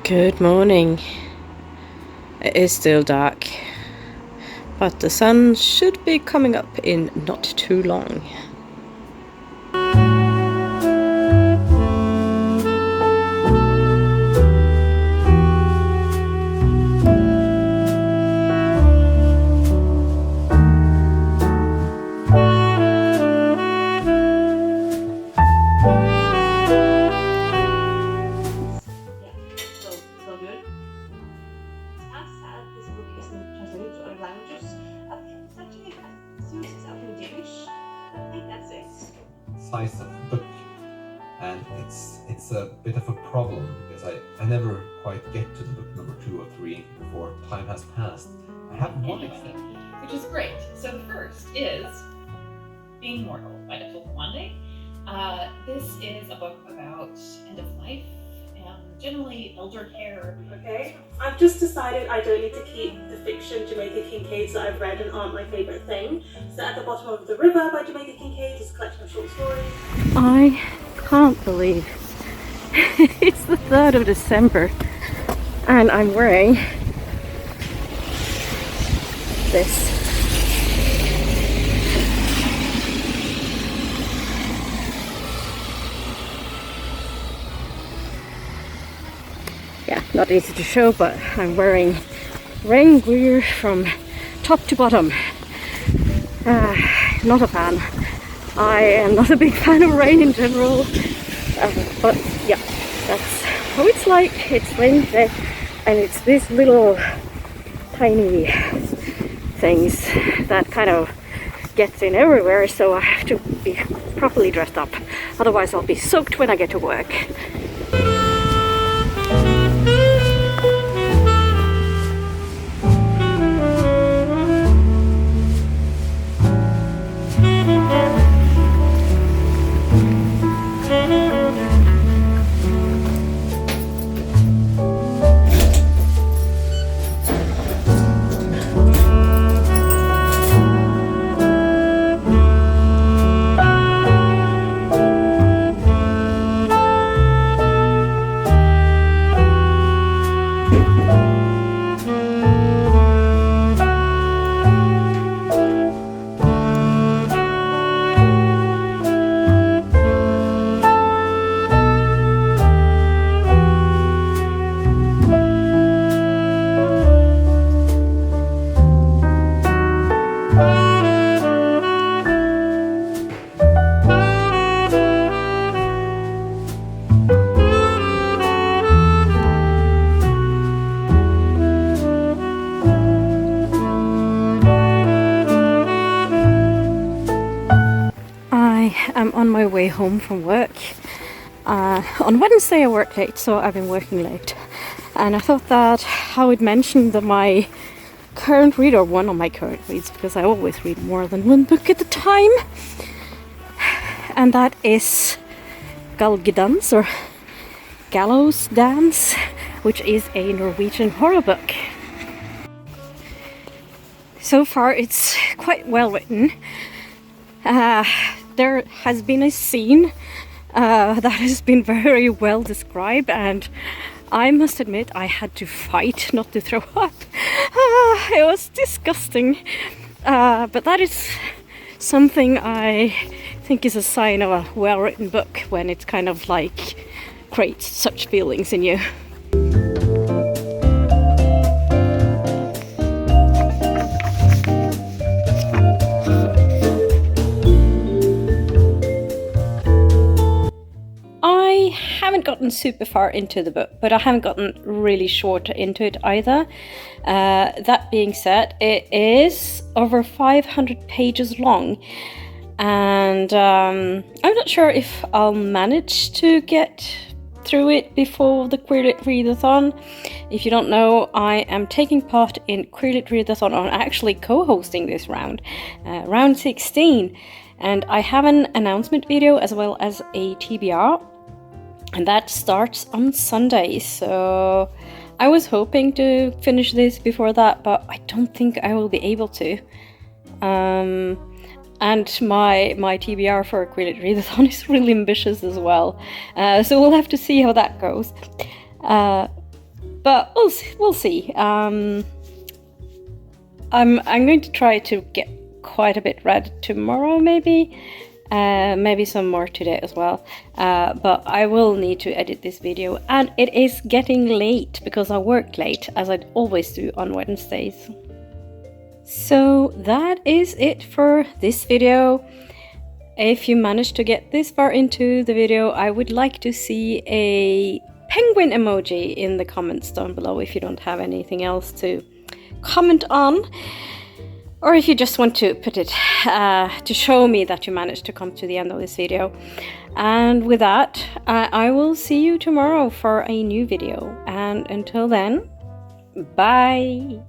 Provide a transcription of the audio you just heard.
Good morning. It is still dark, but the sun should be coming up in not too long. Size of book, and it's a bit of a problem because I never quite get to the book number 2 or 3 before time has passed. I have one example, which is great. So the first is Being Mortal by Nicole Wande. This is a book about end of life and generally elder care. Okay, I've just decided I don't need to keep the fiction Jamaica Kincaid's that I've read and aren't my favourite thing. So At the Bottom of the River by Jamaica Kincaid is a collection of short stories. I can't believe it's the 3rd of December and I'm wearing this. Yeah, not easy to show, but I'm wearing rain gear from top to bottom. Not a fan. I am not a big fan of rain in general, but yeah, that's how it's like. It's rainy today, and it's these little tiny things that kind of gets in everywhere, so I have to be properly dressed up. Otherwise I'll be soaked when I get to work. I'm on my way home from work. On Wednesday I work late, so I've been working late. And I thought that I would mention that my current read, or one of my current reads, because I always read more than one book at a time. And that is Galgedans, or Gallows Dance, which is a Norwegian horror book. So far it's quite well written. There has been a scene that has been very well described, and I must admit I had to fight not to throw up. It was disgusting, but that is something I think is a sign of a well-written book, when it's kind of like creates such feelings in you. I haven't gotten super far into the book, but I haven't gotten really short into it either. That being said, it is over 500 pages long, and I'm not sure if I'll manage to get through it before the Queer Lit Readathon. If you don't know, I am taking part in Queer Lit Readathon. I'm actually co-hosting this round, round 16, and I have an announcement video as well as a TBR. And that starts on Sunday, so I was hoping to finish this before that, but I don't think I will be able to. And my TBR for Queer Lit Readathon is really ambitious as well, so we'll have to see how that goes. But we'll see. I'm going to try to get quite a bit read tomorrow, maybe. Maybe some more today as well. But I will need to edit this video, and it is getting late because I work late, as I always do on Wednesdays. So that is it for this video. If you managed to get this far into the video, I would like to see a penguin emoji in the comments down below if you don't have anything else to comment on. Or if you just want to put it to show me that you managed to come to the end of this video. And with that, I will see you tomorrow for a new video. And until then, bye!